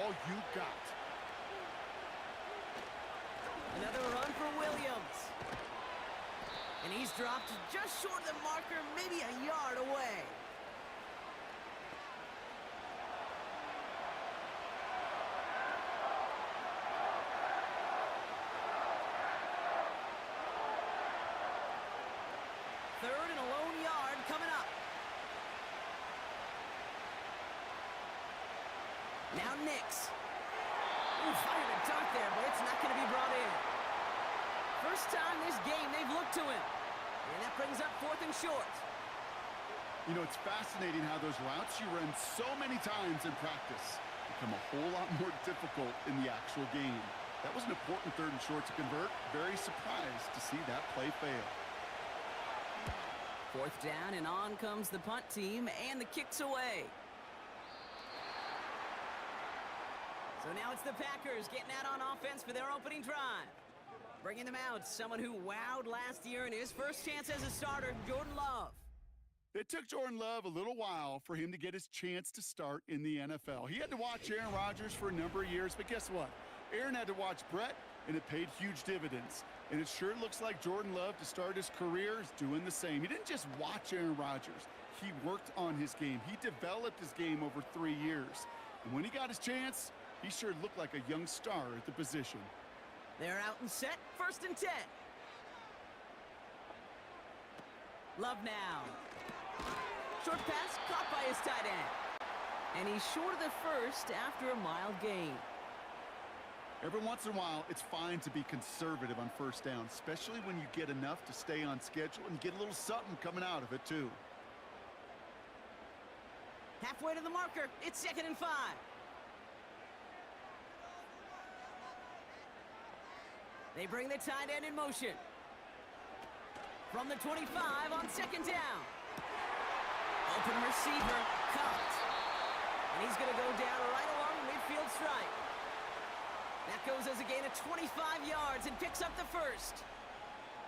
All you got. Another run for Williams. And he's dropped just short of the marker, maybe a yard away. Third and a lone yard coming up. Now Nix. Ooh, fired a dart there, but it's not going to be brought in. First time this game they've looked to him. And that brings up 4th and short. You know, it's fascinating how those routes you run so many times in practice become a whole lot more difficult in the actual game. That was an important 3rd and short to convert. Very surprised to see that play fail. 4th down, and on comes the punt team, and the kick's away. So now it's the Packers getting out on offense for their opening drive. Bringing them out, someone who wowed last year in his first chance as a starter, Jordan Love. It took Jordan Love a little while for him to get his chance to start in the NFL. He had to watch Aaron Rodgers for a number of years, but guess what? Aaron had to watch Brett, and it paid huge dividends. And it sure looks like Jordan Love, to start his career, is doing the same. He didn't just watch Aaron Rodgers. He worked on his game. He developed his game over 3 years. And when he got his chance, he sure looked like a young star at the position. They're out and set, 1st and 10. Love now. Short pass caught by his tight end. And he's short of the first after a mild gain. Every once in a while, it's fine to be conservative on 1st down, especially when you get enough to stay on schedule and get a little something coming out of it, too. Halfway to the marker, it's 2nd and 5. They bring the tight end in motion. From the 25 on 2nd down. Open receiver, caught. And he's going to go down right along the midfield stripe. That goes as a gain of 25 yards and picks up the first.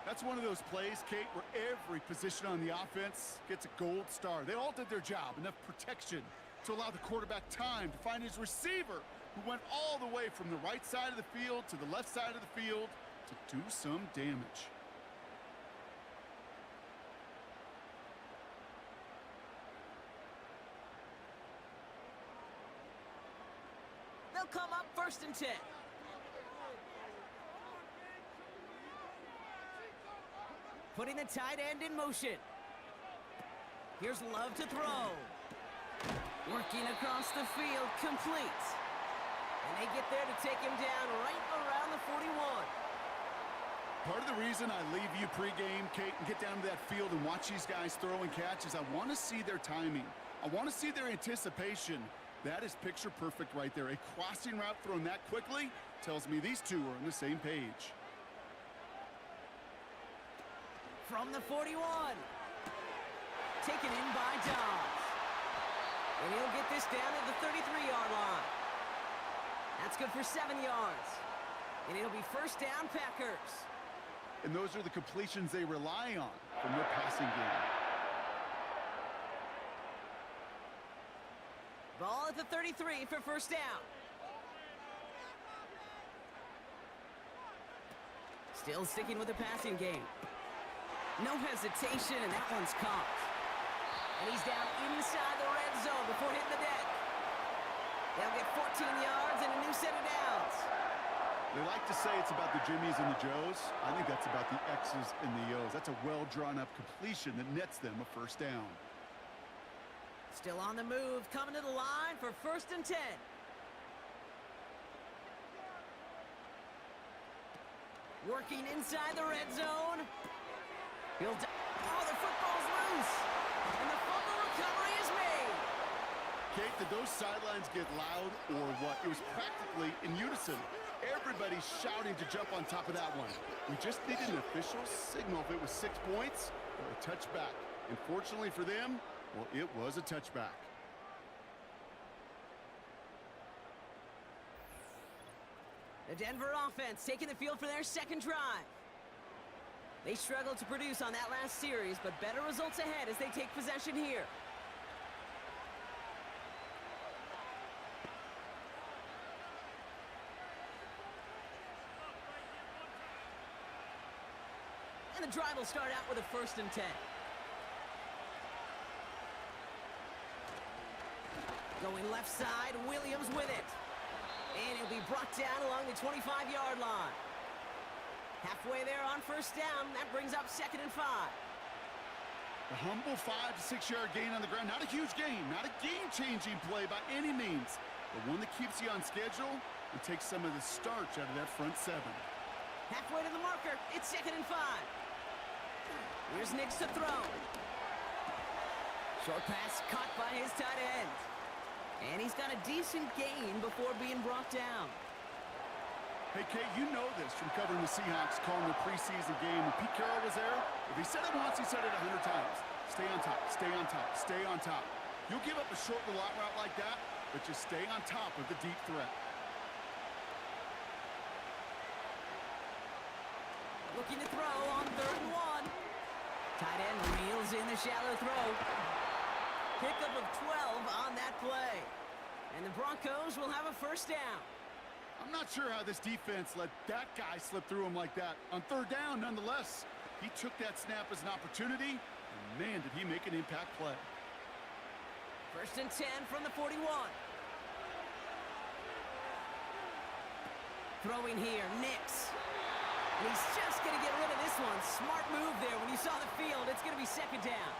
That's one of those plays, Kate, where every position on the offense gets a gold star. They all did their job, enough protection to allow the quarterback time to find his receiver, who went all the way from the right side of the field to the left side of the field to do some damage. They'll come up 1st and 10. Putting the tight end in motion. Here's Love to throw. Working across the field, complete. And they get there to take him down right around the 41. Part of the reason I leave you pregame, Kate, and get down to that field and watch these guys throw and catch is I want to see their timing. I want to see their anticipation. That is picture perfect right there. A crossing route thrown that quickly tells me these two are on the same page. From the 41. Taken in by Dobbs. And he'll get this down at the 33-yard line. That's good for 7 yards. And it'll be 1st down, Packers. And those are the completions they rely on from their passing game. Ball at the 33 for 1st down. Still sticking with the passing game. No hesitation, and that one's caught. And he's down inside the red zone before hitting the deck. They'll get 14 yards and a new set of downs. They like to say it's about the Jimmies and the Joes. I think that's about the X's and the O's. That's a well-drawn-up completion that nets them a 1st down. Still on the move, coming to the line for 1st and 10. Working inside the red zone. Oh, the football's loose. And the fumble recovery is made. Kate, did those sidelines get loud or what? It was practically in unison. Everybody's shouting to jump on top of that one. We just needed an official signal if it was 6 points or a touchback. And fortunately for them, well, it was a touchback. The Denver offense taking the field for their 2nd drive. They struggled to produce on that last series, but better results ahead as they take possession here. And the drive will start out with a 1st and 10. Going left side, Williams with it. And it'll be brought down along the 25-yard line. Halfway there on 1st down. That brings up 2nd and 5. A humble 5 to 6 yard gain on the ground. Not a huge gain, not a game-changing play by any means, but one that keeps you on schedule and takes some of the starch out of that front 7. Halfway to the marker, it's 2nd and 5. Here's Nix to throw. Short pass caught by his tight end. And he's got a decent gain before being brought down. Hey, Kate, you know this from covering the Seahawks, calling the preseason game. When Pete Carroll was there, if he said it once, he said it 100 times. Stay on top, stay on top, stay on top. You'll give up a short lot route like that, but just stay on top of the deep threat. Looking to throw on 3rd and 1. Tight end reels in the shallow throw. Pickup of 12 on that play. And the Broncos will have a 1st down. I'm not sure how this defense let that guy slip through him like that. On 3rd down, nonetheless, he took that snap as an opportunity, and man, did he make an impact play. 1st and 10 from the 41. Throwing here, Nix. And he's just going to get rid of this one. Smart move there. When you saw the field, it's going to be 2nd down.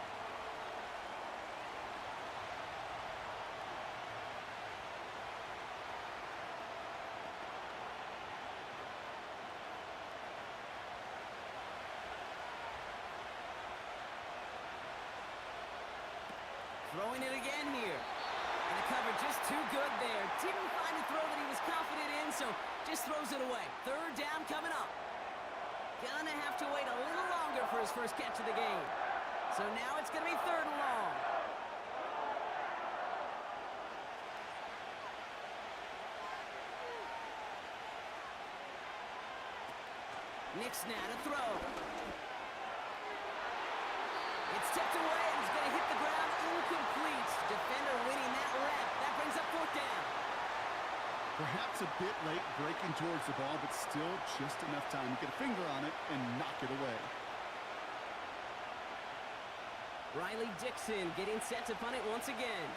Throwing it again here. And the cover just too good there. Didn't find the throw that he was confident in, so just throws it away. 3rd down coming up. Gonna have to wait a little longer for his first catch of the game. So now it's gonna be 3rd and long. Nix now to throw. It's tipped away and he's going to hit the ground incomplete. Defender winning that rep. That brings up 4th down. Perhaps a bit late breaking towards the ball, but still just enough time to get a finger on it and knock it away. Riley Dixon getting set to punt it once again.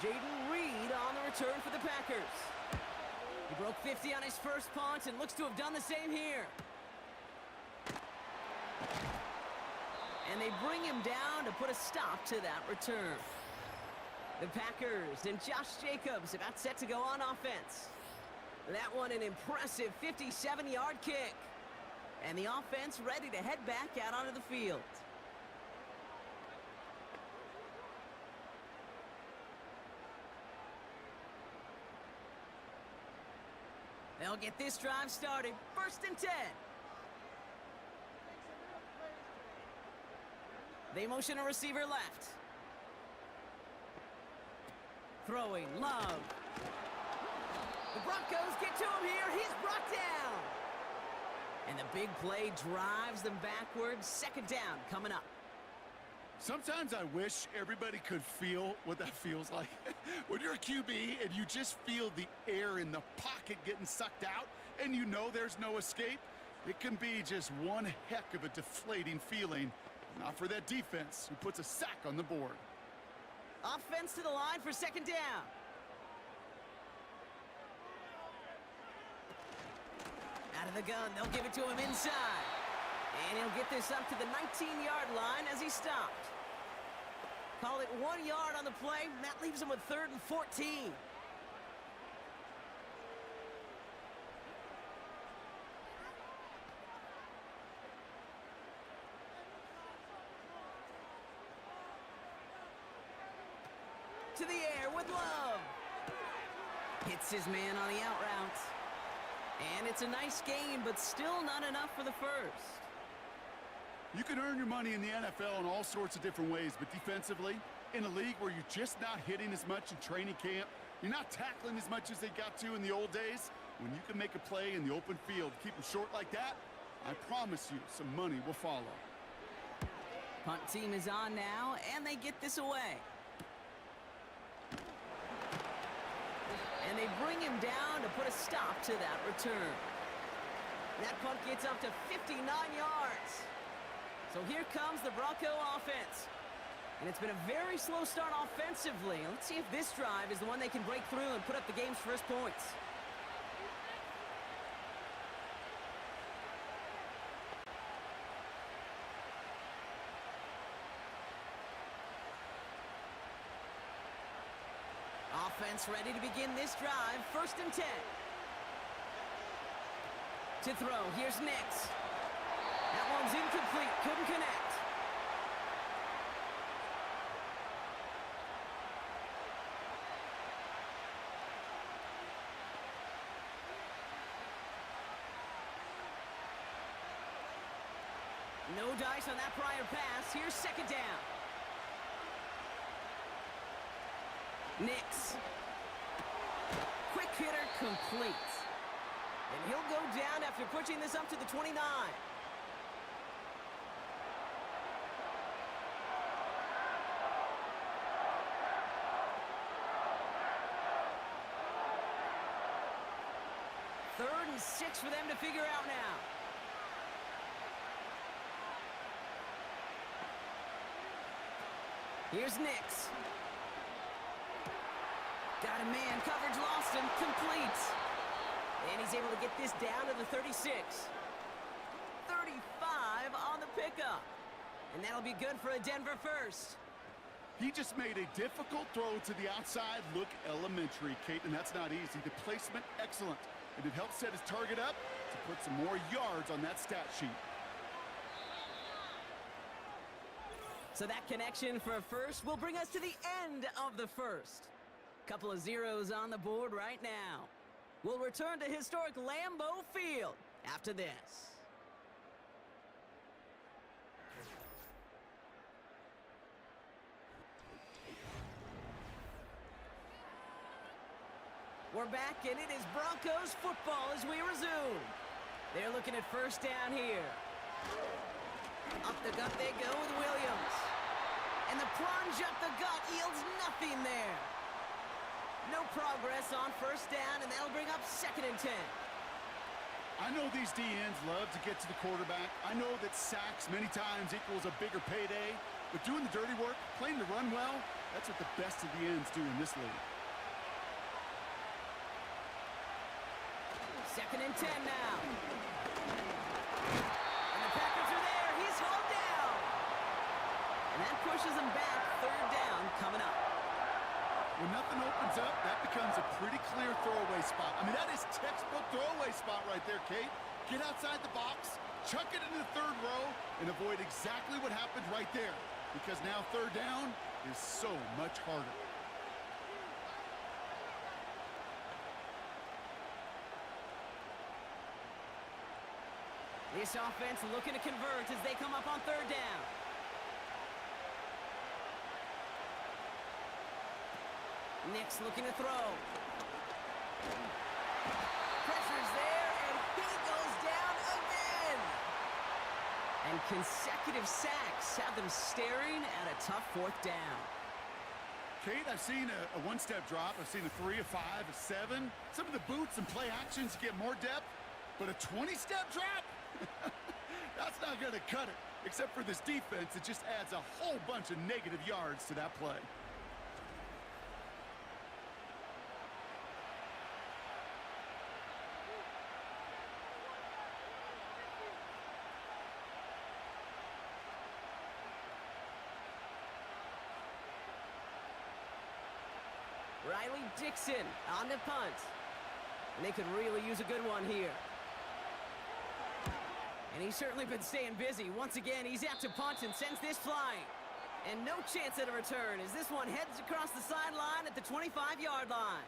Jaden Reed on the return for the Packers. He broke 50 on his first punt and looks to have done the same here. And they bring him down to put a stop to that return. The Packers and Josh Jacobs about set to go on offense. That one an impressive 57-yard kick. And the offense ready to head back out onto the field. They'll get this drive started. 1st and 10. They motion a receiver left. Throwing, Love. The Broncos get to him here. He's brought down. And the big play drives them backwards. 2nd down coming up. Sometimes I wish everybody could feel what that feels like. When you're a QB and you just feel the air in the pocket getting sucked out and you know there's no escape, it can be just one heck of a deflating feeling. Not for that defense, who puts a sack on the board. Offense to the line for 2nd down. Out of the gun, they'll give it to him inside. And he'll get this up to the 19-yard line as he stopped. Call it 1 yard on the play. That leaves him with 3rd and 14. To the air with Love. Hits his man on the out route. And it's a nice gain, but still not enough for the first. You can earn your money in the NFL in all sorts of different ways, but defensively, in a league where you're just not hitting as much in training camp, you're not tackling as much as they got to in the old days, when you can make a play in the open field, keep them short like that, I promise you some money will follow. Punt team is on now, and they get this away. And they bring him down to put a stop to that return. That punt gets up to 59 yards. So here comes the Bronco offense. And it's been a very slow start offensively. Let's see if this drive is the one they can break through and put up the game's first points. Offense ready to begin this drive. 1st and 10. To throw, here's Nix. That one's incomplete, couldn't connect. No dice on that prior pass. Here's 2nd down. Nix. Quick hitter complete. And he'll go down after pushing this up to the 29. Third and 6 for them to figure out now. Here's Nix. Got a man, coverage lost him, complete. And he's able to get this down to the 36. 35 on the pickup. And that'll be good for a Denver first. He just made a difficult throw to the outside look elementary, Kate, and that's not easy. The placement, excellent. And it helped set his target up to put some more yards on that stat sheet. So that connection for a first will bring us to the end of the first. Couple of zeros on the board right now. We'll return to historic Lambeau Field after this. We're back, and it is Broncos football as we resume. They're looking at 1st down here. Up the gut they go with Williams. And the plunge up the gut yields nothing there. No progress on 1st down, and that'll bring up 2nd and 10. I know these DNs love to get to the quarterback. I know that sacks many times equals a bigger payday. But doing the dirty work, playing the run well, that's what the best of the ends do in this league. 2nd and 10 now. And the Packers are there. He's hauled down. And that pushes him back. 3rd down coming up. When nothing opens up, that becomes a pretty clear throwaway spot. I mean, that is textbook throwaway spot right there, Kate. Get outside the box, chuck it in the 3rd row, and avoid exactly what happened right there. Because now 3rd down is so much harder. This offense looking to convert as they come up on 3rd down. Nix looking to throw. Pressure's there, and he goes down again. And consecutive sacks have them staring at a tough 4th down. Kate, I've seen a 1-step drop. I've seen a 3, a 5, a 7. Some of the boots and play actions get more depth, but a 20-step drop? That's not going to cut it. Except for this defense, it just adds a whole bunch of negative yards to that play. Riley Dixon on the punt. And they could really use a good one here. And he's certainly been staying busy. Once again, he's out to punt and sends this flying. And no chance at a return as this one heads across the sideline at the 25-yard line.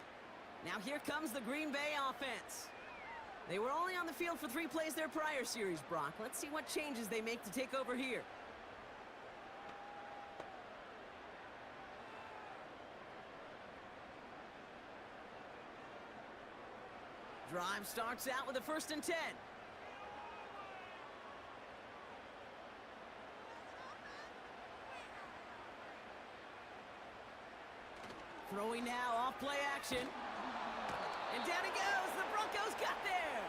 Now here comes the Green Bay offense. They were only on the field for 3 plays their prior series, Brock. Let's see what changes they make to take over here. Drive starts out with a 1st and 10. Throwing now off play action. And down he goes. The Broncos got there.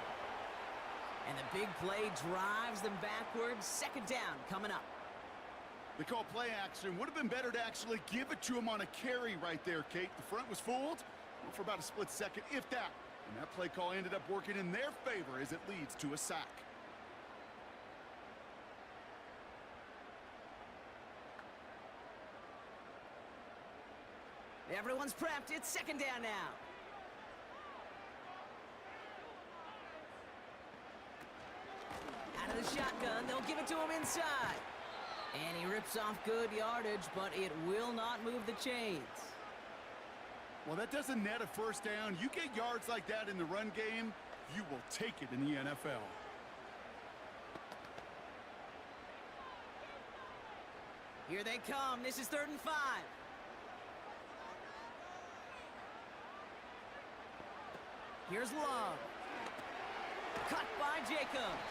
And the big play drives them backwards. Second down coming up. They call play action. Would have been better to actually give it to him on a carry right there, Kate. The front was fooled for about a split second, if that. And that play call ended up working in their favor as it leads to a sack. Everyone's prepped. It's second down now. Out of the shotgun, they'll give it to him inside. And he rips off good yardage, but it will not move the chains. Well, that doesn't net a first down. You get yards like that in the run game, you will take it in the NFL. Here they come. This is 3rd and 5. Here's Love. Cut by Jacobs.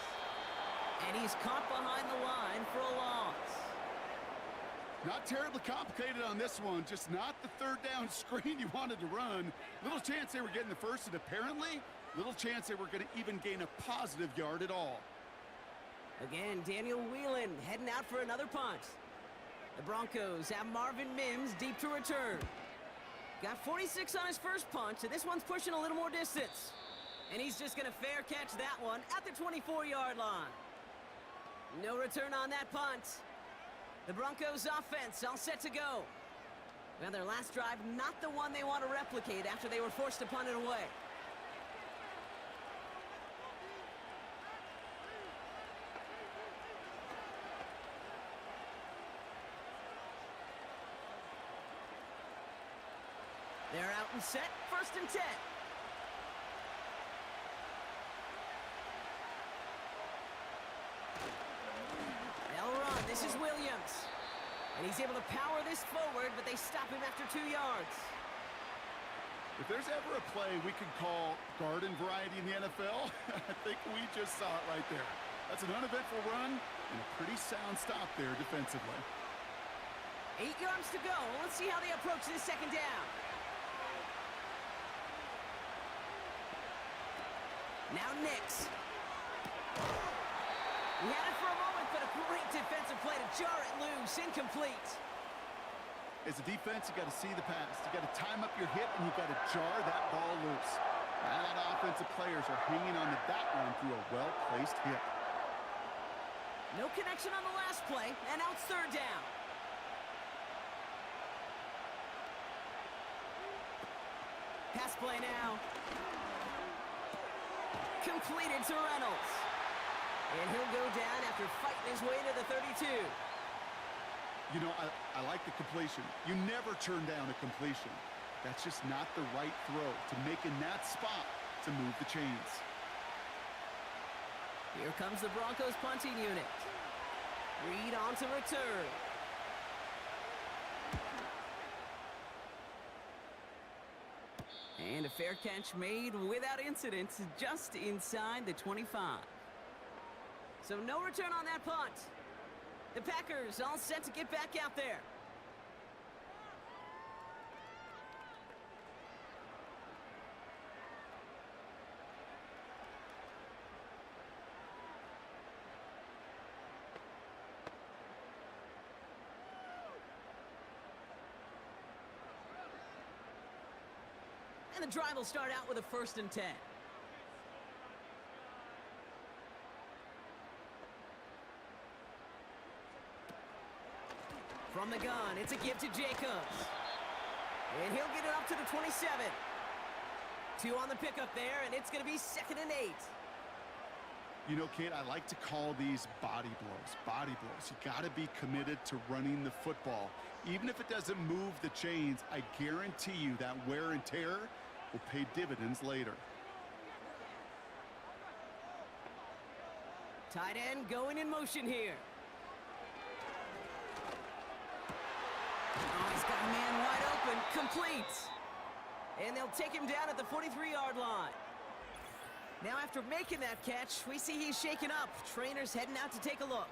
And he's caught behind the line for a loss. Not terribly complicated on this one, just not the third down screen you wanted to run. Little chance they were getting the first, and apparently, little chance they were going to even gain a positive yard at all. Again, Daniel Whelan heading out for another punt. The Broncos have Marvin Mims deep to return. Got 46 on his first punt, so this one's pushing a little more distance. And he's just going to fair catch that one at the 24-yard line. No return on that punt. The Broncos offense all set to go. Well, their last drive, not the one they want to replicate after they were forced to punt it away. They're out and set, 1st and 10. They'll run, this is Williams. And he's able to power this forward, but they stop him after 2 yards. If there's ever a play we could call garden variety in the NFL, I think we just saw it right there. That's an uneventful run and a pretty sound stop there defensively. 8 yards to go. Let's see how they approach this second down. Now Nix. We had it for a moment, but a great defensive play to jar it loose. Incomplete. As a defense, you got to see the pass. You got to time up your hip, and you got to jar that ball loose. A lot of offensive players are hanging on to that one through a well-placed hip. No connection on the last play, and now it's 3rd down. Pass play now. Completed to Reynolds. And he'll go down after fighting his way to the 32. You know, I like the completion. You never turn down a completion. That's just not the right throw to make in that spot to move the chains. Here comes the Broncos punting unit. Reed on to return. And a fair catch made without incident just inside the 25. So no return on that punt. The Packers all set to get back out there. And the drive will start out with a 1st and 10. From the gun, it's a give to Jacobs. And he'll get it up to the 27. 2 on the pickup there, and it's going to be 2nd and 8. You know, Kate, I like to call these body blows. Body blows. You got to be committed to running the football. Even if it doesn't move the chains, I guarantee you that wear and tear will pay dividends later. Tight end going in motion here. Oh, he's got a man wide open. Complete. And they'll take him down at the 43-yard line. Now after making that catch, we see he's shaken up. Trainers heading out to take a look.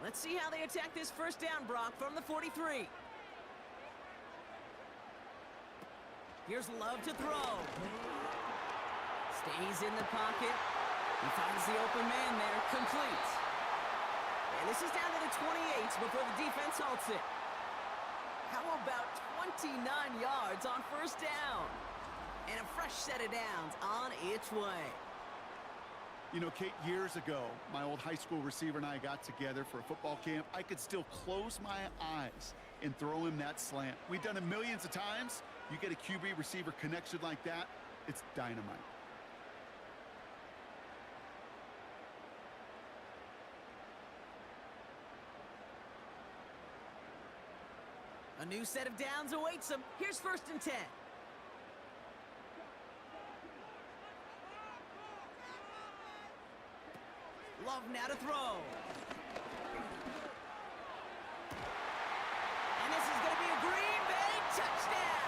Let's see how they attack this first down, Brock, from the 43. Here's Love to throw. Stays in the pocket. He finds the open man there. Complete. And this is down to the 28 before the defense halts it. How about 29 yards on first down? And a fresh set of downs on its way. You know, Kate, years ago, my old high school receiver and I got together for a football camp. I could still close my eyes and throw him that slant. We've done it millions of times. You get a QB receiver connection like that, it's dynamite. A new set of downs awaits him. Here's 1st and 10. Love now to throw. And this is going to be a Green Bay touchdown.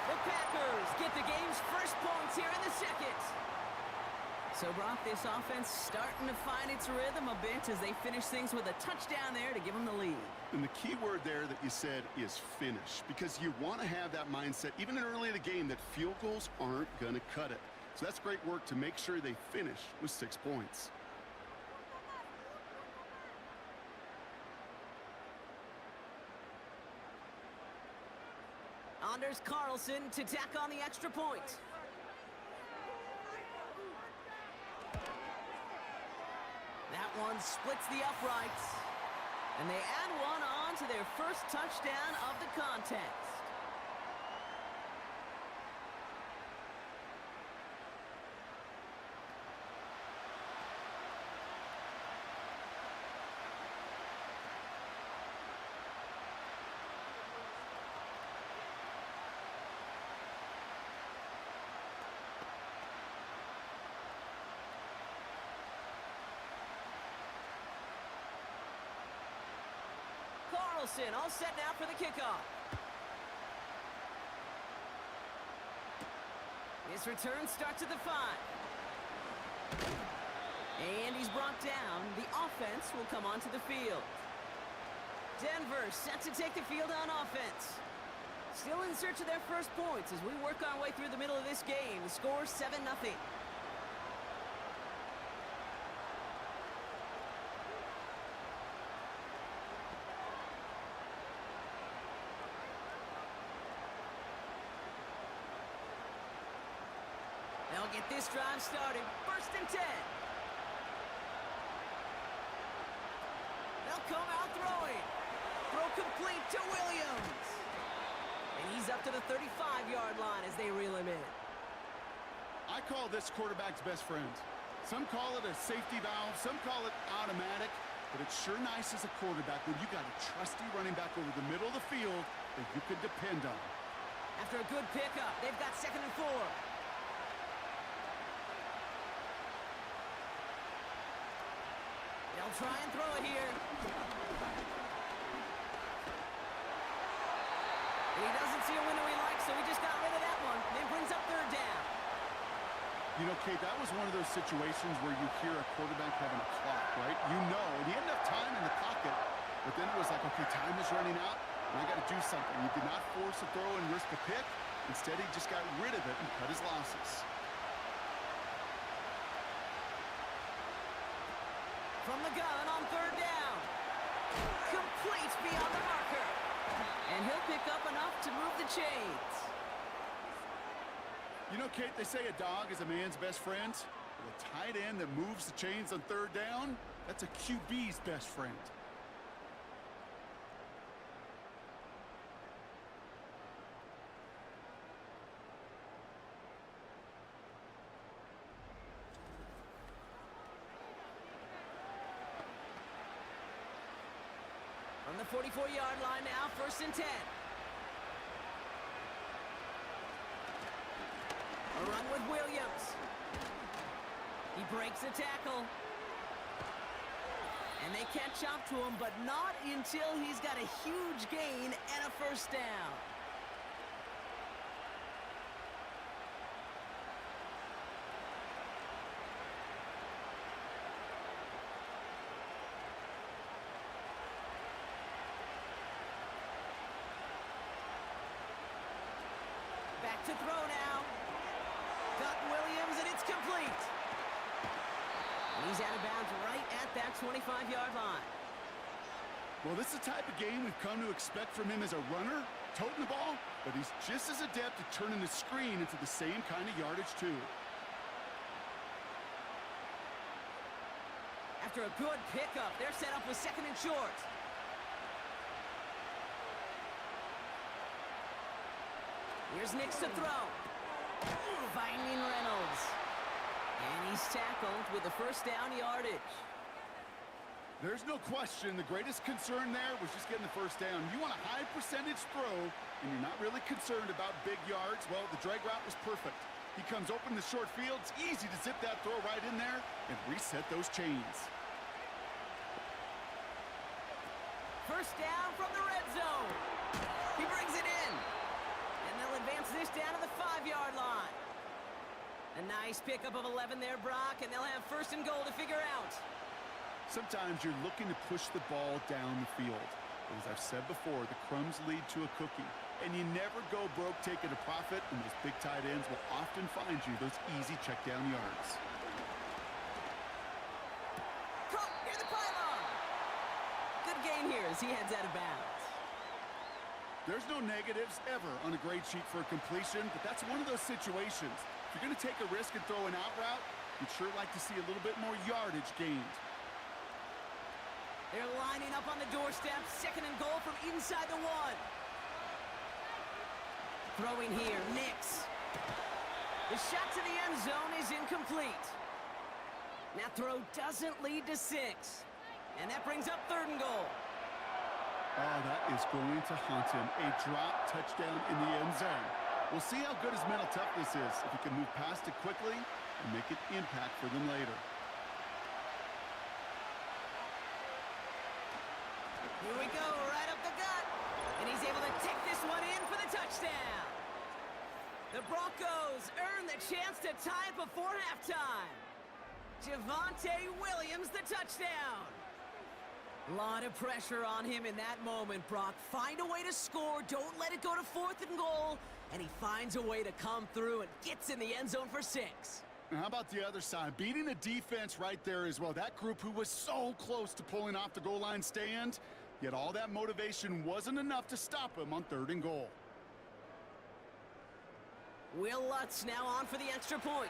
The Packers get the game's first points here in the second. So, Brock, this offense starting to find its rhythm a bit as they finish things with a touchdown there to give them the lead. And the key word there that you said is finish, because you want to have that mindset, even early in the game, that field goals aren't going to cut it. So that's great work to make sure they finish with 6 points. Anders Carlson to tack on the extra point. That one splits the uprights. And they add one on to their first touchdown of the contest. Carlson all set now for the kickoff. His return starts at the 5. And he's brought down. The offense will come onto the field. Denver set to take the field on offense. Still in search of their first points as we work our way through the middle of this game. The score 7-0. They'll get this drive started. 1st and 10. They'll come out throwing. Throw complete to Williams. And he's up to the 35-yard line as they reel him in. I call this quarterback's best friend. Some call it a safety valve, some call it automatic, but it's sure nice as a quarterback when you got a trusty running back over the middle of the field that you could depend on. After a good pickup, they've got 2nd and 4. They'll try and throw it here. And he doesn't see a window he likes, so he just got rid of that one. Then brings up 3rd down. You know, Kate, that was one of those situations where you hear a quarterback having a clock, right? You know, and he had enough time in the pocket, but then it was like, okay, time is running out, and I got to do something. He did not force a throw and risk a pick. Instead, he just got rid of it and cut his losses. From the gun on 3rd down. Complete beyond the marker. And he'll pick up enough to move the chains. You know, Kate, they say a dog is a man's best friend. But a tight end that moves the chains on 3rd down, that's a QB's best friend. On the 44-yard line now, 1st and 10. A run with Williams. He breaks a tackle. And they catch up to him, but not until he's got a huge gain and a 1st down. to throw now. Got Williams, and it's complete. And he's out of bounds right at that 25-yard line. Well, this is the type of game we've come to expect from him as a runner, toting the ball, but he's just as adept at turning the screen into the same kind of yardage, too. After a good pickup, they're set up with 2nd and short. Here's Nix to throw. Finding Reynolds. And he's tackled with the first down yardage. There's no question the greatest concern there was just getting the first down. You want a high percentage throw, and you're not really concerned about big yards. Well, the drag route was perfect. He comes open in the short field. It's easy to zip that throw right in there and reset those chains. First down from the red zone. He brings it in. And they'll advance this down to the 5-yard line. A nice pickup of 11 there, Brock, and they'll have 1st and goal to figure out. Sometimes you're looking to push the ball down the field. But as I've said before, the crumbs lead to a cookie. And you never go broke taking a profit, and those big tight ends will often find you those easy check-down yards. Caught near the pylon. Good gain here as he heads out of bounds. There's no negatives ever on a grade sheet for a completion, but that's one of those situations. If you're going to take a risk and throw an out route, you'd sure like to see a little bit more yardage gained. They're lining up on the doorstep. 2nd and goal from inside the 1. Throwing here, Nix. The shot to the end zone is incomplete. That throw doesn't lead to 6. And that brings up 3rd and goal. Oh, that is going to haunt him. A drop touchdown in the end zone. We'll see how good his mental toughness is if he can move past it quickly and make an impact for them later. Here we go, right up the gut. And he's able to take this one in for the touchdown. The Broncos earn the chance to tie it before halftime. Javonte Williams, the touchdown. A lot of pressure on him in that moment, Brock. Find a way to score. Don't let it go to 4th and goal. And he finds a way to come through and gets in the end zone for 6. Now, how about the other side? Beating a defense right there as well. That group who was so close to pulling off the goal line stand, yet all that motivation wasn't enough to stop him on 3rd and goal. Will Lutz now on for the extra point.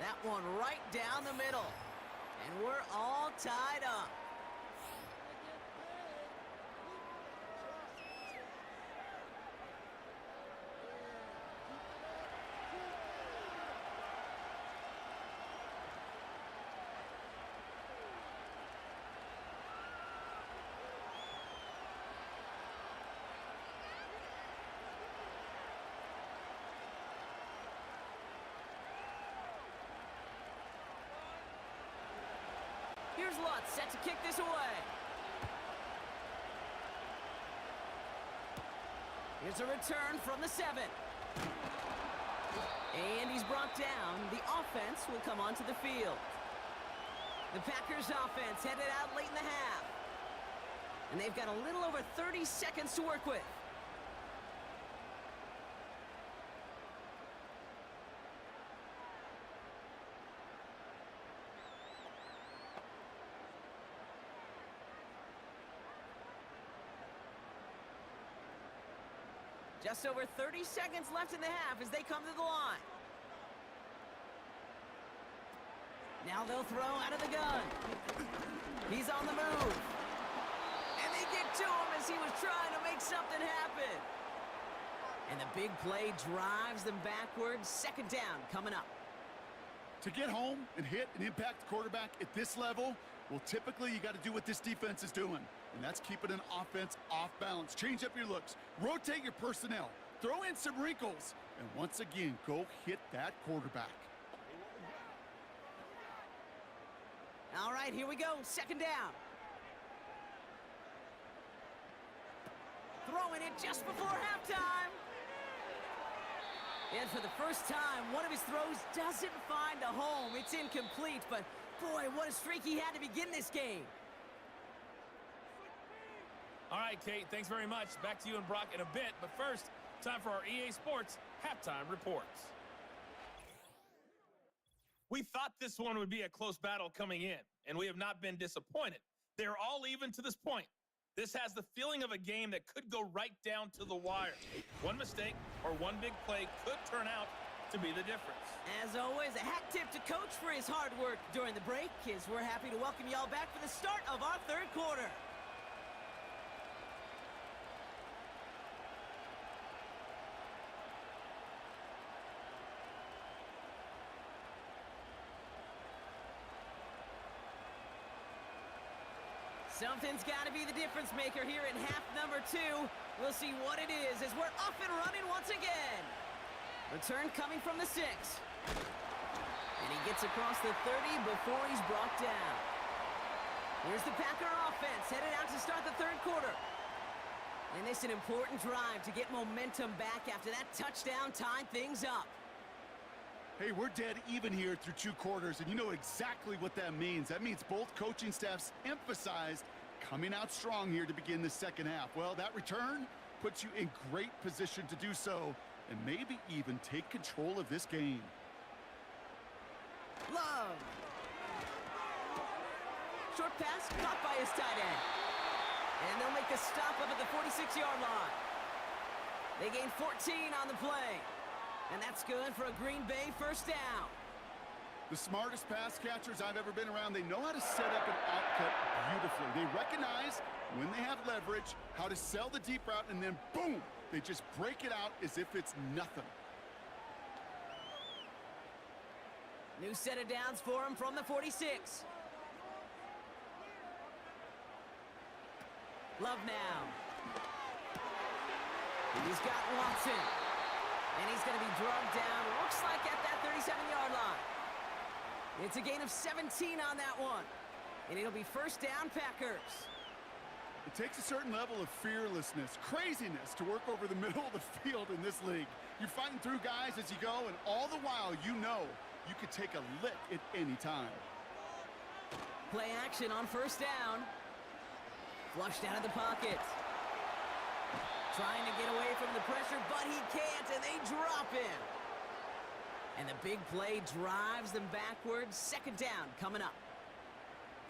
That one right down the middle. And we're all tied up. Here's Lutz set to kick this away. Here's a return from the 7. And he's brought down. The offense will come onto the field. The Packers offense headed out late in the half. And they've got a little over 30 seconds to work with. Just over 30 seconds left in the half as they come to the line. Now they'll throw out of the gun. He's on the move. And they get to him as he was trying to make something happen. And the big play drives them backwards. 2nd down coming up. To get home and hit and impact the quarterback at this level, well, typically you got to do what this defense is doing. And that's keeping an offense off balance. Change up your looks. Rotate your personnel. Throw in some wrinkles. And once again, go hit that quarterback. All right, here we go. 2nd down. Throwing it just before halftime. And for the first time, one of his throws doesn't find a home. It's incomplete, but boy, what a streak he had to begin this game. All right, Kate, thanks very much. Back to you and Brock in a bit. But first, time for our EA Sports halftime reports. We thought this one would be a close battle coming in, and we have not been disappointed. They're all even to this point. This has the feeling of a game that could go right down to the wire. One mistake or one big play could turn out to be the difference. As always, a hat tip to Coach for his hard work during the break, as we're happy to welcome y'all back for the start of our third quarter. Something's got to be the difference maker here in half number 2. We'll see what it is as we're up and running once again. Return coming from the 6. And he gets across the 30 before he's brought down. Here's the Packer offense headed out to start the third quarter. And this is an important drive to get momentum back after that touchdown tied things up. Hey, we're dead even here through 2 quarters, and you know exactly what that means. That means both coaching staffs emphasized coming out strong here to begin the second half. Well, that return puts you in great position to do so and maybe even take control of this game. Love. Short pass caught by his tight end. And they'll make the stop up at the 46-yard line. They gain 14 on the play. And that's good for a Green Bay first down. The smartest pass catchers I've ever been around, they know how to set up an outcut beautifully. They recognize when they have leverage, how to sell the deep route, and then boom, they just break it out as if it's nothing. New set of downs for him from the 46. Love now. He's got Watson. And he's going to be drugged down, looks like at that 37-yard line. It's a gain of 17 on that one. And it'll be first down, Packers. It takes a certain level of fearlessness, craziness to work over the middle of the field in this league. You're fighting through guys as you go, and all the while you know you could take a lick at any time. Play action on first down. Flushed out of the pocket. Trying to get away from the pressure, but he can't, and they drop him. And the big play drives them backwards. Second down coming up.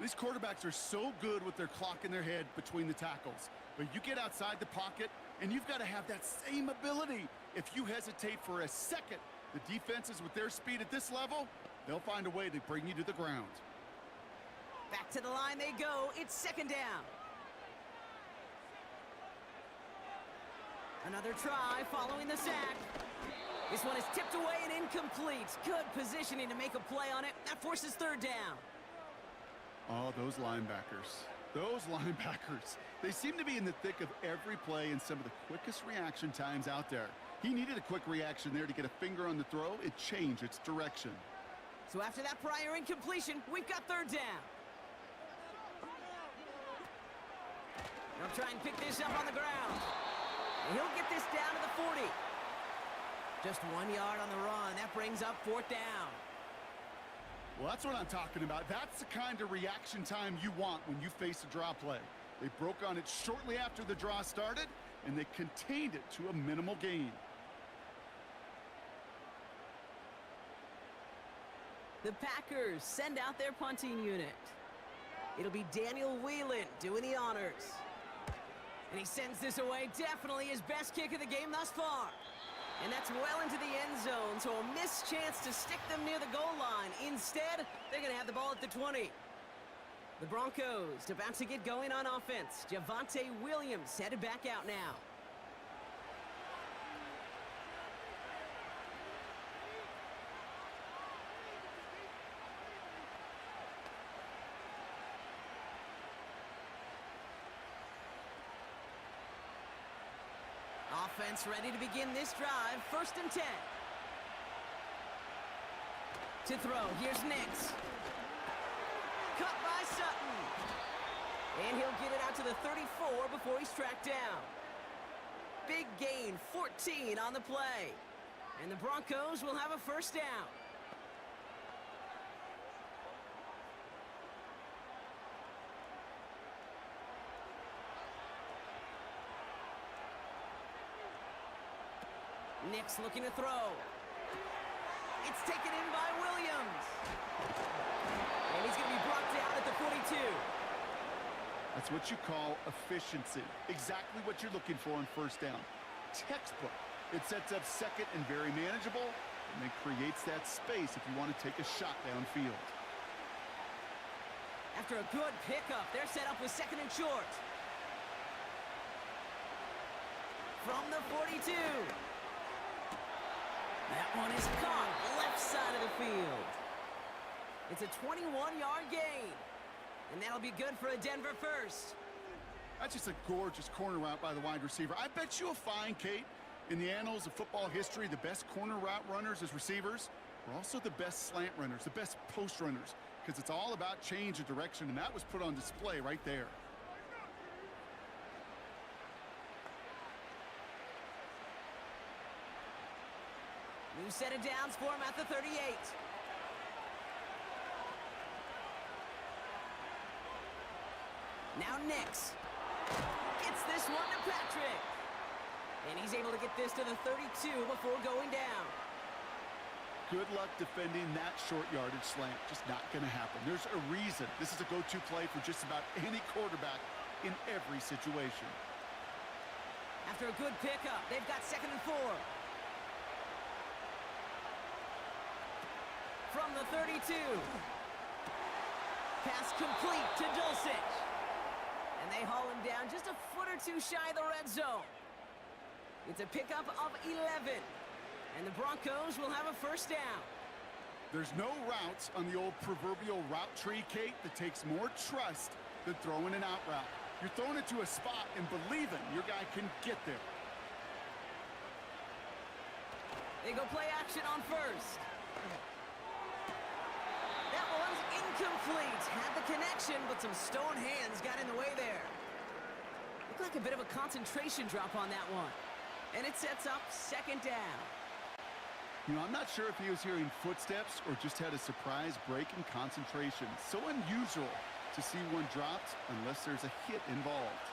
These quarterbacks are so good with their clock in their head between the tackles. But you get outside the pocket, and you've got to have that same ability. If you hesitate for a second, the defenses with their speed at this level, they'll find a way to bring you to the ground. Back to the line they go. It's second down. Another try following the sack. This one is tipped away and incomplete. Good positioning to make a play on it. That forces third down. Oh, those linebackers. Those linebackers. They seem to be in the thick of every play and some of the quickest reaction times out there. He needed a quick reaction there to get a finger on the throw. It changed its direction. So after that prior incompletion, we've got third down. They'll try and pick this up on the ground. And he'll get this down to the 40. Just 1 yard on the run. That brings up fourth down. Well, that's what I'm talking about. That's the kind of reaction time you want when you face a draw play. They broke on it shortly after the draw started, and they contained it to a minimal gain. The Packers send out their punting unit. It'll be Daniel Whelan doing the honors. And he sends this away, definitely his best kick of the game thus far. And that's well into the end zone, so a missed chance to stick them near the goal line. Instead, they're going to have the ball at the 20. The Broncos about to get going on offense. Javonte Williams headed back out now. Offense ready to begin this drive. First and 10. To throw. Here's Nix. Cut by Sutton. And he'll get it out to the 34 before he's tracked down. Big gain, 14 on the play. And the Broncos will have a first down. Nick's looking to throw. It's taken in by Williams. And he's going to be brought down at the 42. That's what you call efficiency. Exactly what you're looking for on first down. Textbook. It sets up second and very manageable, and then creates that space if you want to take a shot downfield. After a good pickup, they're set up with second and short. From the 42. That one is caught left side of the field. It's a 21-yard gain, and that'll be good for a Denver first. That's just a gorgeous corner route by the wide receiver. I bet you'll find, Kate, in the annals of football history, the best corner route runners as receivers are also the best slant runners, the best post runners, because it's all about change of direction, and that was put on display right there. New set of downs for him at the 38. Now Nix gets this one to Patrick. And he's able to get this to the 32 before going down. Good luck defending that short yardage slant. Just not going to happen. There's a reason this is a go-to play for just about any quarterback in every situation. After a good pickup, they've got second and 4. From the 32. Pass complete to Dulcich. And they haul him down just a foot or two shy of the red zone. It's a pickup of 11. And the Broncos will have a first down. There's no routes on the old proverbial route tree, Kate, that takes more trust than throwing an out route. You're throwing it to a spot and believing your guy can get there. They go play action on first. That one's incomplete. Had the connection, but some stone hands got in the way there. Looked like a bit of a concentration drop on that one. And it sets up second down. You know, I'm not sure if he was hearing footsteps or just had a surprise break in concentration. So unusual to see one dropped unless there's a hit involved.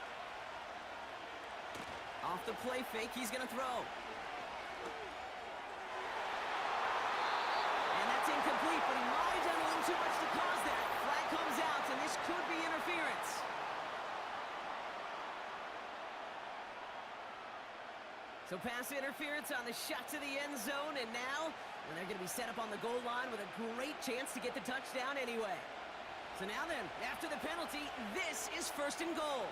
Off the play fake, he's going to throw. And that's incomplete, but he might have done a little too much to cause that. Flag comes out, and this could be interference. So pass interference on the shot to the end zone, and now they're going to be set up on the goal line with a great chance to get the touchdown anyway. So now then, after the penalty, this is first and goal.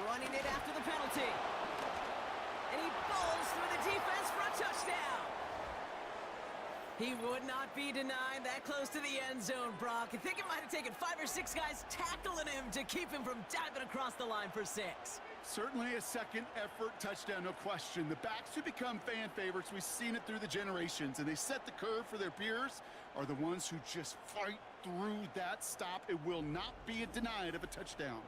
Running it after the penalty. And he falls through the defense for a touchdown. He would not be denied that close to the end zone, Brock. I think it might have taken 5 or 6 guys tackling him to keep him from diving across the line for 6. Certainly a second effort touchdown, no question. The backs who become fan favorites, we've seen it through the generations, and they set the curve for their peers, are the ones who just fight through that stop. It will not be denied of a touchdown.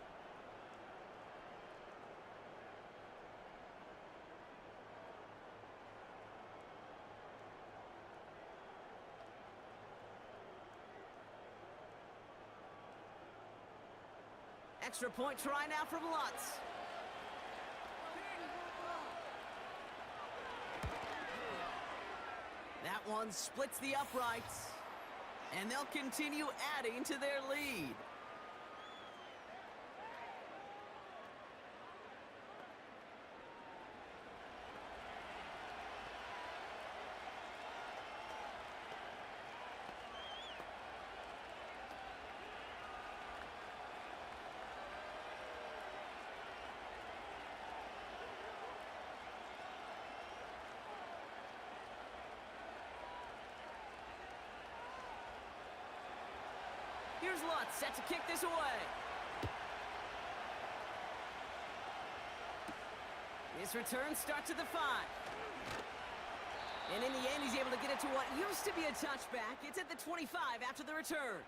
Extra point try now from Lutz. That one splits the uprights. And they'll continue adding to their lead. Here's Lutz, set to kick this away. His return starts at the 5. And in the end, he's able to get it to what used to be a touchback. It's at the 25 after the return.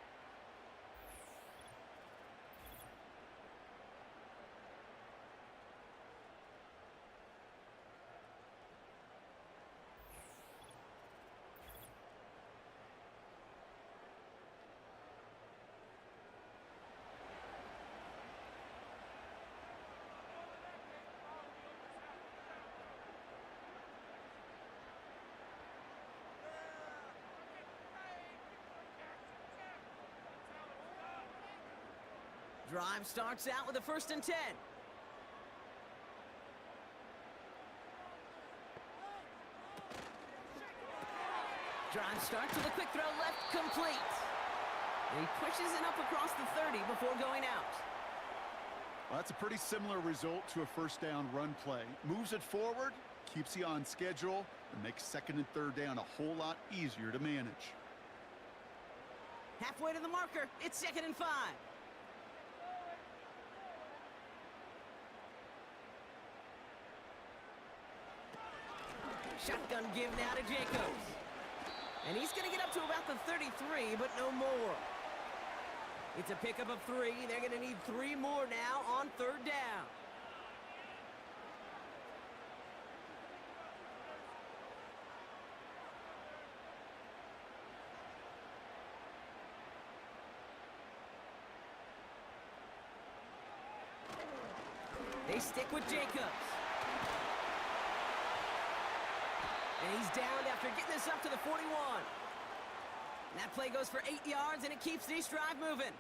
Drive starts out with a 1st and 10. Drive starts with a quick throw left, complete. And he pushes it up across the 30 before going out. Well, that's a pretty similar result to a 1st down run play. Moves it forward, keeps you on schedule, and makes 2nd and 3rd down a whole lot easier to manage. Halfway to the marker, it's 2nd and 5. Shotgun give now to Jacobs. And he's going to get up to about the 33, but no more. It's a pickup of 3. They're going to need 3 more now on 3rd down. They stick with Jacobs. And he's downed after getting this up to the 41. And that play goes for 8 yards, and it keeps this drive moving.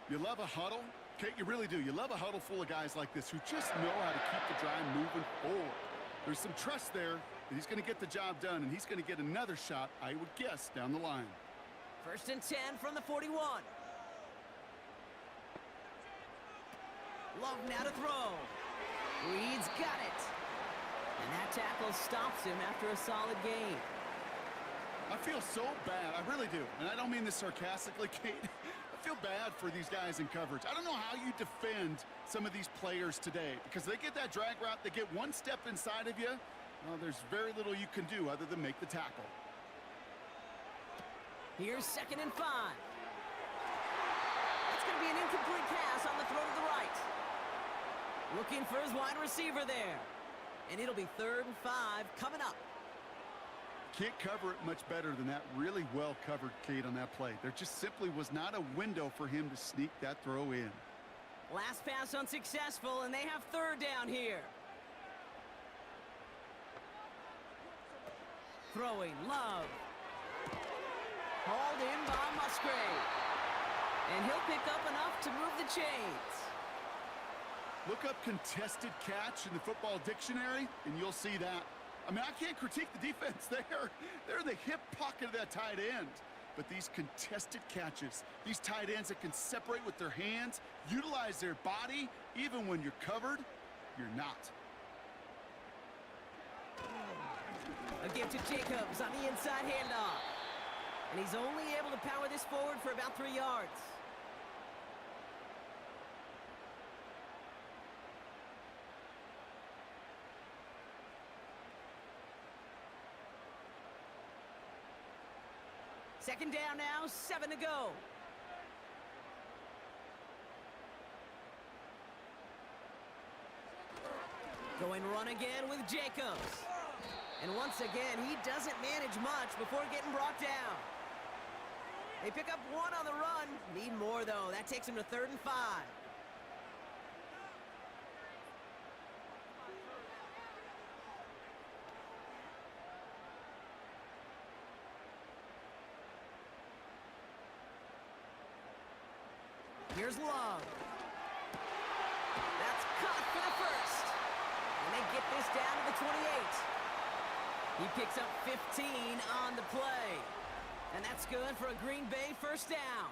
You love a huddle? Kate, you really do. You love a huddle full of guys like this who just know how to keep the drive moving forward. There's some trust there that he's going to get the job done, and he's going to get another shot, I would guess, down the line. 1st and 10 from the 41. Love now to throw. Reed's got it. And that tackle stops him after a solid gain. I feel so bad. I really do. And I don't mean this sarcastically, Kate. I feel bad for these guys in coverage. I don't know how you defend some of these players today because they get that drag route, they get one step inside of you. Well, there's very little you can do other than make the tackle. Here's 2nd and 5. That's going to be an incomplete pass on the throw to the right. Looking for his wide receiver there. And it'll be 3rd and 5 coming up. Can't cover it much better than that. Really well covered, Kate, on that play. There just simply was not a window for him to sneak that throw in. Last pass unsuccessful, and they have 3rd down here. Throwing, Love. Hauled in by Musgrave. And he'll pick up enough to move the chains. Look up contested catch in the football dictionary, and you'll see that. I mean, I can't critique the defense there. They're in the hip pocket of that tight end. But these contested catches, these tight ends that can separate with their hands, utilize their body, even when you're covered, you're not. A give to Jacobs on the inside handoff. And he's only able to power this forward for about 3 yards. Second down now, 7 to go. Going run again with Jacobs. And once again, he doesn't manage much before getting brought down. They pick up 1 on the run. Need more, though. That takes him to 3rd and 5. Here's Love. That's caught for the 1st. And they get this down to the 28. He picks up 15 on the play. And that's good for a Green Bay 1st down.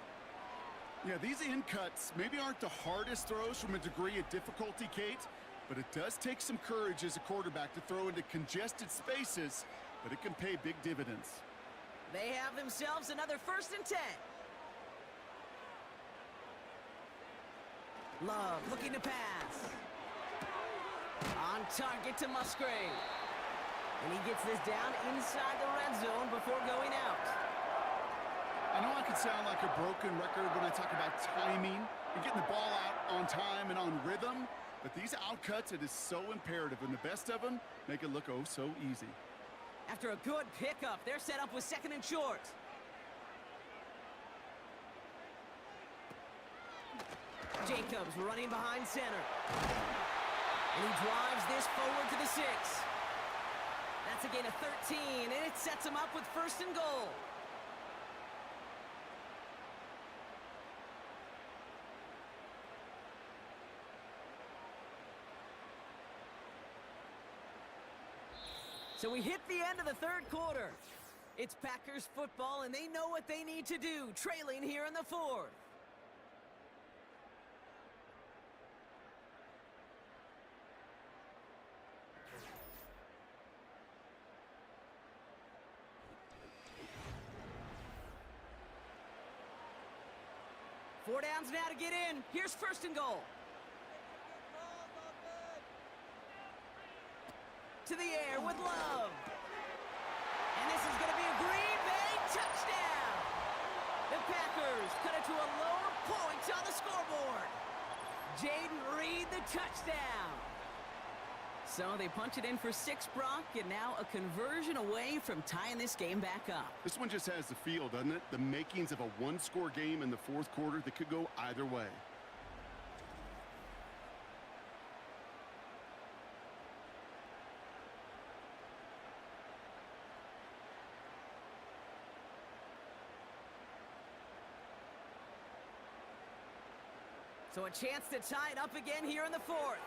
Yeah, these in cuts maybe aren't the hardest throws from a degree of difficulty, Kate, but it does take some courage as a quarterback to throw into congested spaces, but it can pay big dividends. They have themselves another 1st and 10. Love looking to pass. On target to Musgrave. And he gets this down inside the red zone before going out. I know I can sound like a broken record when I talk about timing and getting the ball out on time and on rhythm, but these outcuts, it is so imperative, and the best of them make it look oh so easy. After a good pickup, they're set up with 2nd and short. Jacobs running behind center. And he drives this forward to the 6. That's a gain of 13, and it sets him up with 1st and goal. So we hit the end of the third quarter. It's Packers football, and they know what they need to do, trailing here in the fourth. Four downs now to get in. Here's first and goal. To the air with Love. And this is going to be a Green Bay touchdown. The Packers cut it to a lower point on the scoreboard. Jaden Reed, the touchdown. So they punch it in for 6, Brock, and now a conversion away from tying this game back up. This one just has the feel, doesn't it? The makings of a one-score game in the fourth quarter that could go either way. So a chance to tie it up again here in the fourth.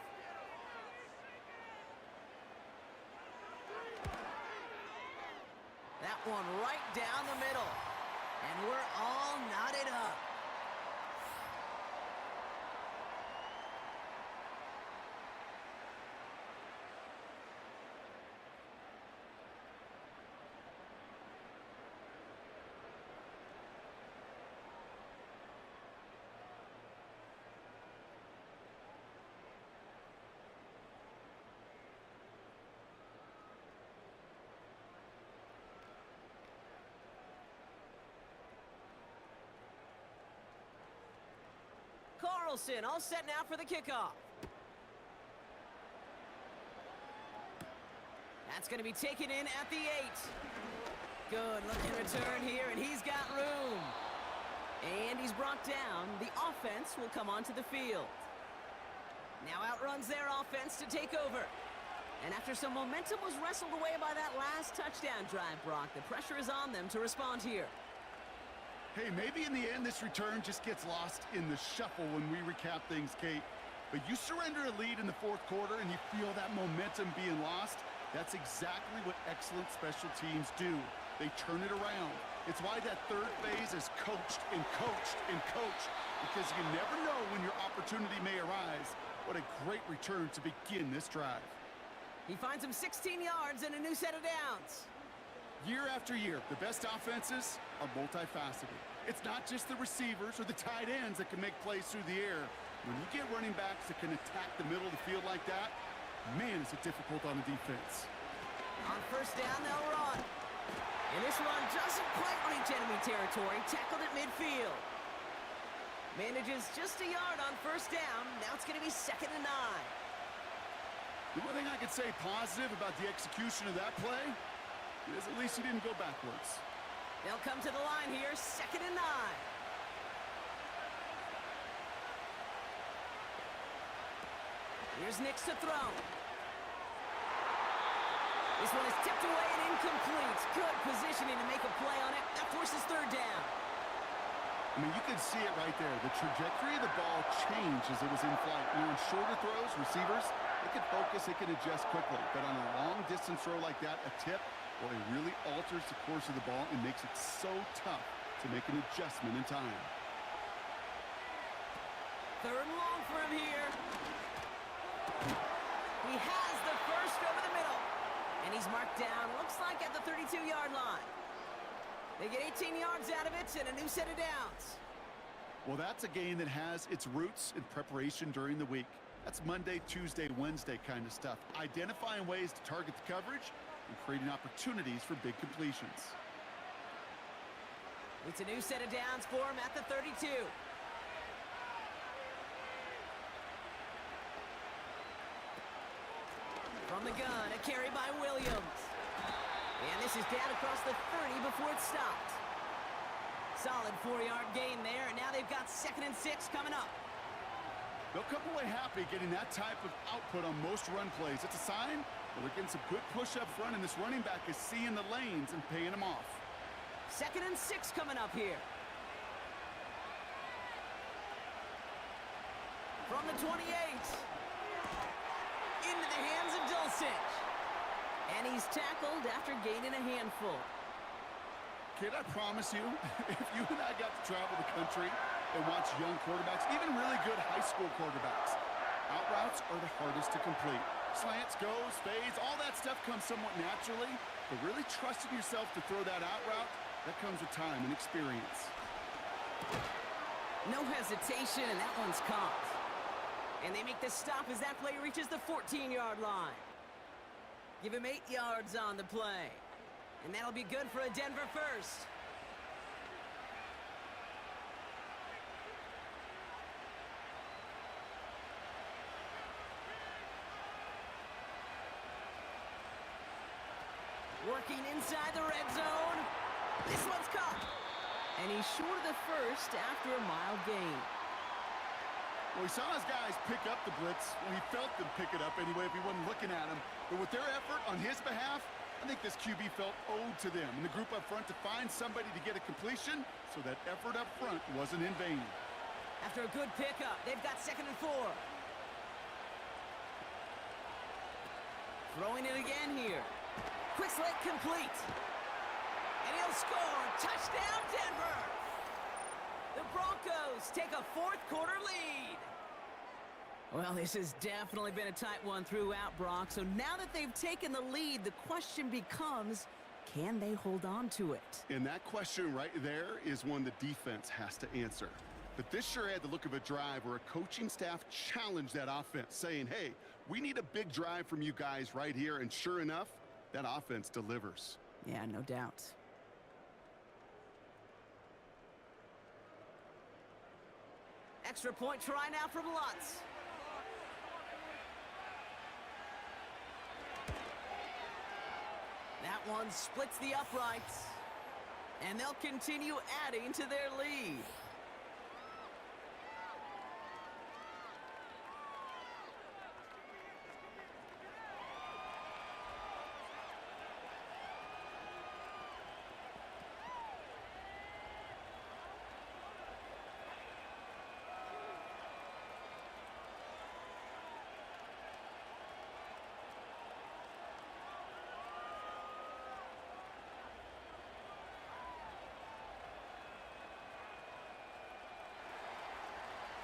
That one right down the middle. And we're all knotted up. Carlson all set now for the kickoff. That's going to be taken in at the 8. Good looking return here, and he's got room. And he's brought down. The offense will come onto the field. Now outruns their offense to take over. And after some momentum was wrestled away by that last touchdown drive, Brock, the pressure is on them to respond here. Hey, maybe in the end this return just gets lost in the shuffle when we recap things, Kate. But you surrender a lead in the fourth quarter and you feel that momentum being lost. That's exactly what excellent special teams do. They turn it around. It's why that third phase is coached and coached and coached, because you never know when your opportunity may arise. What a great return to begin this drive. He finds him 16 yards and a new set of downs. Year after year, the best offenses are multifaceted. It's not just the receivers or the tight ends that can make plays through the air. When you get running backs that can attack the middle of the field like that, man, is it difficult on the defense. On first down, they'll run. And this run doesn't quite reach enemy territory. Tackled at midfield. Manages just a yard on first down. Now it's going to be 2nd and 9. The one thing I could say positive about the execution of that play is at least he didn't go backwards. They'll come to the line here, 2nd and 9. Here's Nix to throw. This one is tipped away and incomplete. Good positioning to make a play on it. That forces 3rd down. I mean, you could see it right there. The trajectory of the ball changed as it was in flight. You know, in shorter throws, receivers, they can focus, they can adjust quickly. But on a long-distance throw like that, a tip, well, it really alters the course of the ball and makes it so tough to make an adjustment in time. 3rd and long for him here. He has the first over the middle. And he's marked down, looks like at the 32-yard line. They get 18 yards out of it and a new set of downs. Well, that's a game that has its roots in preparation during the week. That's Monday, Tuesday, Wednesday kind of stuff. Identifying ways to target the coverage and creating opportunities for big completions. It's a new set of downs for him at the 32. From the gun, a carry by Williams. And this is down across the 30 before it stopped. Solid 4-yard gain there, and now they've got 2nd and 6 coming up. They'll come away happy getting that type of output on most run plays. It's a sign that they're getting some good push up front, and this running back is seeing the lanes and paying them off. 2nd and 6 coming up here. From the 28. Into the hands of Dulcich. And he's tackled after gaining a handful. Kid, I promise you, if you and I got to travel the country and watch young quarterbacks, even really good high school quarterbacks, out routes are the hardest to complete. Slants, goes, fades, all that stuff comes somewhat naturally, but really trusting yourself to throw that out route, that comes with time and experience. No hesitation, and that one's caught. And they make the stop as that play reaches the 14-yard line. Give him 8 yards on the play. And that'll be good for a Denver first. Working inside the red zone. This one's caught. And he's short of the first after a mild gain. Well, he saw his guys pick up the blitz. Well, he felt them pick it up anyway if he wasn't looking at him. But with their effort on his behalf, I think this QB felt owed to them and the group up front to find somebody to get a completion, so that effort up front wasn't in vain. After a good pickup, they've got 2nd and 4. Throwing it again here. Quick slant complete. And he'll score. Touchdown, Denver! The Broncos take a 4th quarter lead. Well, this has definitely been a tight one throughout, Brock. So now that they've taken the lead, the question becomes, can they hold on to it? And that question right there is one the defense has to answer. But this sure had the look of a drive where a coaching staff challenged that offense, saying, hey, we need a big drive from you guys right here. And sure enough, that offense delivers. Yeah, no doubt. Extra point try now from Lutz. That one splits the uprights. And they'll continue adding to their lead.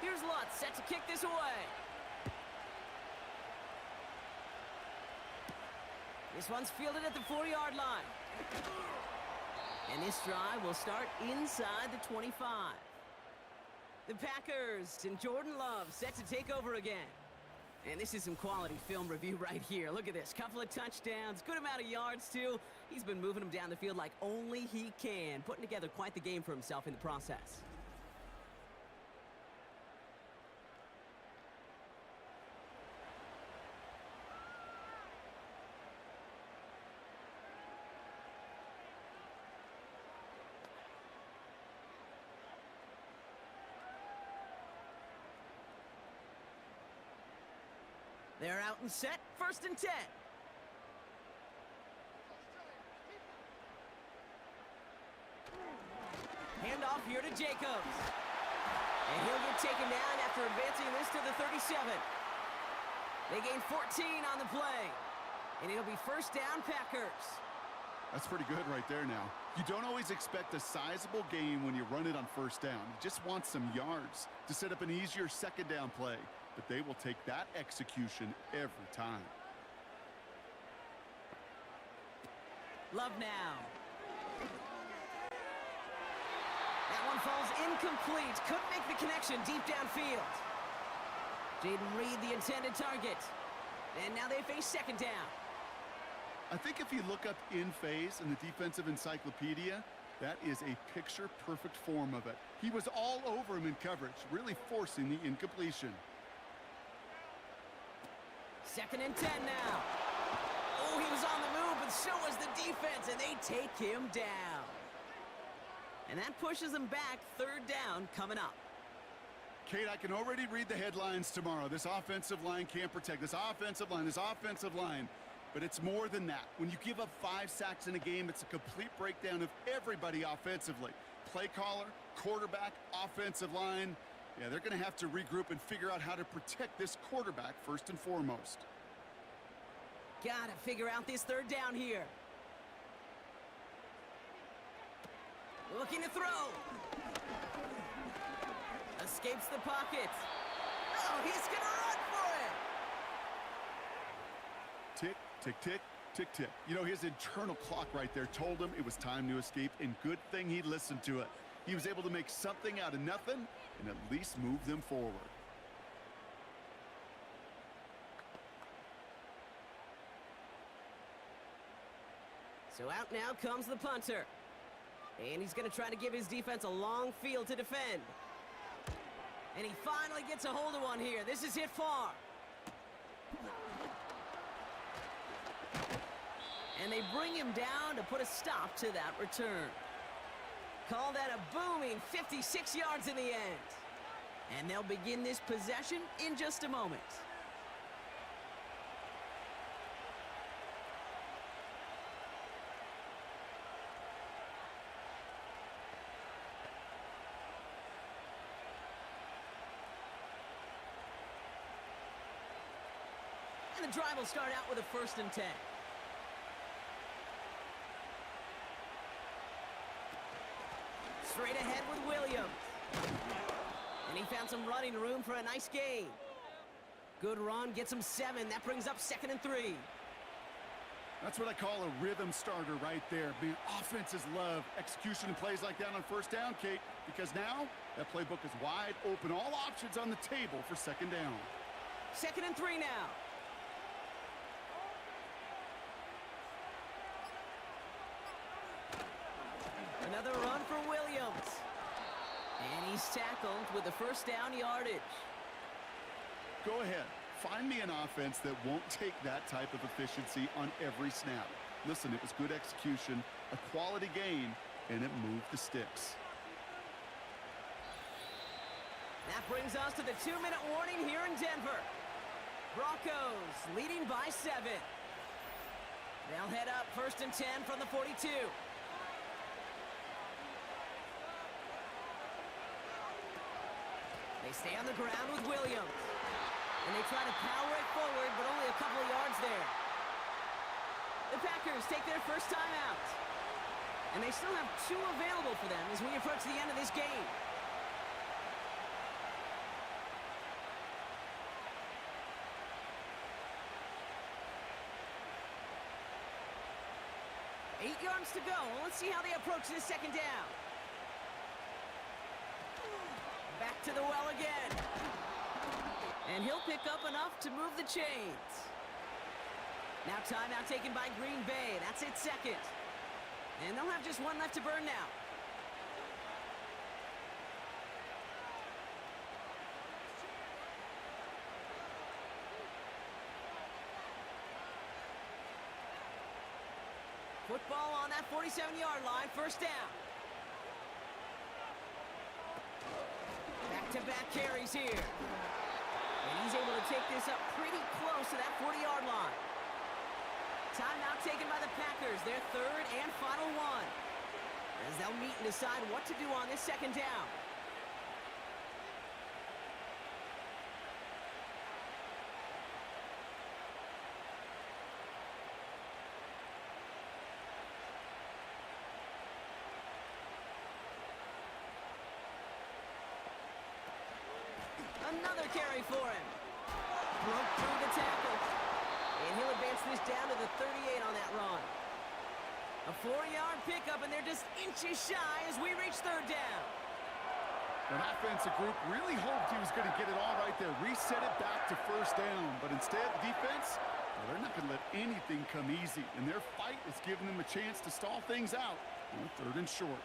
Here's Lutz, set to kick this away. This one's fielded at the 4-yard line. And this drive will start inside the 25. The Packers and Jordan Love set to take over again. And this is some quality film review right here. Look at this. Couple of touchdowns, good amount of yards, too. He's been moving them down the field like only he can, putting together quite the game for himself in the process. They're out and set, 1st and 10. Handoff here to Jacobs. And he'll get taken down after advancing this to the 37. They gain 14 on the play. And it'll be 1st down, Packers. That's pretty good right there now. You don't always expect a sizable gain when you run it on 1st down. You just want some yards to set up an easier 2nd down play. But they will take that execution every time. Love now. That one falls incomplete. Couldn't make the connection deep downfield. Jaden Reed, the intended target. And now they face 2nd down. I think if you look up in phase in the defensive encyclopedia, that is a picture-perfect form of it. He was all over him in coverage, really forcing the incompletion. 2nd and 10 now. Oh, he was on the move, but so was the defense, and they take him down. And that pushes them back. 3rd down coming up. Kate, I can already read the headlines tomorrow. This offensive line can't protect. This offensive line. But it's more than that. When you give up 5 sacks in a game, it's a complete breakdown of everybody offensively. Play caller, quarterback, offensive line. Yeah, they're going to have to regroup and figure out how to protect this quarterback first and foremost. Gotta figure out this third down here. Looking to throw. Escapes the pocket. Oh, he's gonna run for it. Tick, tick, tick, tick, tick. You know, his internal clock right there told him it was time to escape, and good thing he listened to it. He was able to make something out of nothing and at least move them forward. So out now comes the punter. And he's going to try to give his defense a long field to defend. And he finally gets a hold of one here. This is hit far. And they bring him down to put a stop to that return. Call that a booming 56 yards in the end. And they'll begin this possession in just a moment. And the drive will start out with a 1st and 10. Straight ahead with Williams. And he found some running room for a nice gain. Good run, gets him 7. That brings up 2nd and 3. That's what I call a rhythm starter right there. Man, offenses love execution and plays like that on 1st down, Kate, because now that playbook is wide open. All options on the table for 2nd down. 2nd and 3 now. Another run for Williams. And he's tackled with the 1st down yardage. Go ahead. Find me an offense that won't take that type of efficiency on every snap. Listen, it was good execution, a quality gain, and it moved the sticks. That brings us to the 2-minute warning here in Denver. Broncos leading by 7. They'll head up 1st and 10 from the 42. They stay on the ground with Williams. And they try to power it forward, but only a couple of yards there. The Packers take their 1st time out. And they still have 2 available for them as we approach the end of this game. Eight yards to go. Let's see how they approach this 2nd down. Back to the well again. And he'll pick up enough to move the chains. Now timeout taken by Green Bay. That's its 2nd. And they'll have just 1 left to burn now. Football on that 47-yard line. 1st down. Back-to-back carries here. And he's able to take this up pretty close to that 40-yard line. Timeout taken by the Packers, their 3rd and final one. As they'll meet and decide what to do on this 2nd down. Another carry for him. Broke through the tackle. And he'll advance this down to the 38 on that run. A 4-yard pickup, and they're just inches shy as we reach 3rd down. An offensive group really hoped he was going to get it all right there, reset it back to 1st down. But instead, the defense, well, they're not going to let anything come easy. And their fight is giving them a chance to stall things out on 3rd and short.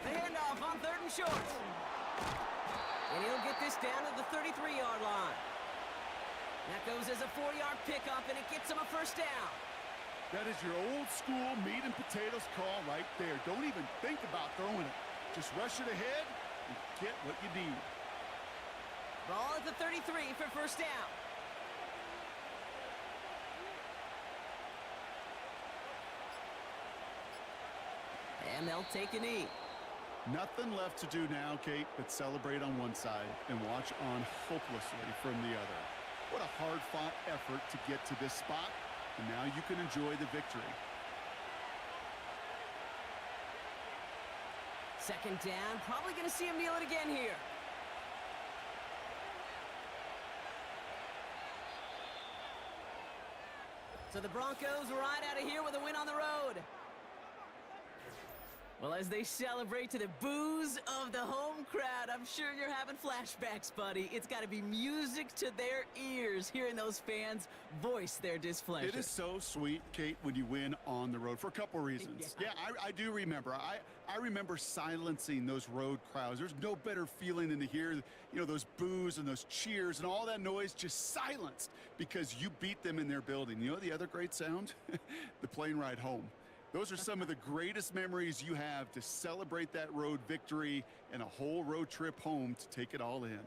The handoff on 3rd and short. And he'll get this down to the 33-yard line. That goes as a 4-yard pickup, and it gets him a 1st down. That is your old school meat and potatoes call right there. Don't even think about throwing it. Just rush it ahead and get what you need. Ball at the 33 for 1st down. And they'll take a knee. Nothing left to do now, Kate, but celebrate on one side and watch on hopelessly from the other. What a hard-fought effort to get to this spot, and now you can enjoy the victory. Second down, probably going to see him kneel it again here. So the Broncos ride out of here with a win on the road. Well, as they celebrate to the boos of the home crowd, I'm sure you're having flashbacks, buddy. It's got to be music to their ears, hearing those fans voice their displeasure. It is so sweet, Kate, when you win on the road for a couple reasons. Yeah, I do remember. I remember silencing those road crowds. There's no better feeling than to hear, you know, those boos and those cheers and all that noise just silenced because you beat them in their building. You know the other great sound? The plane ride home. Those are some of the greatest memories you have to celebrate that road victory and a whole road trip home to take it all in.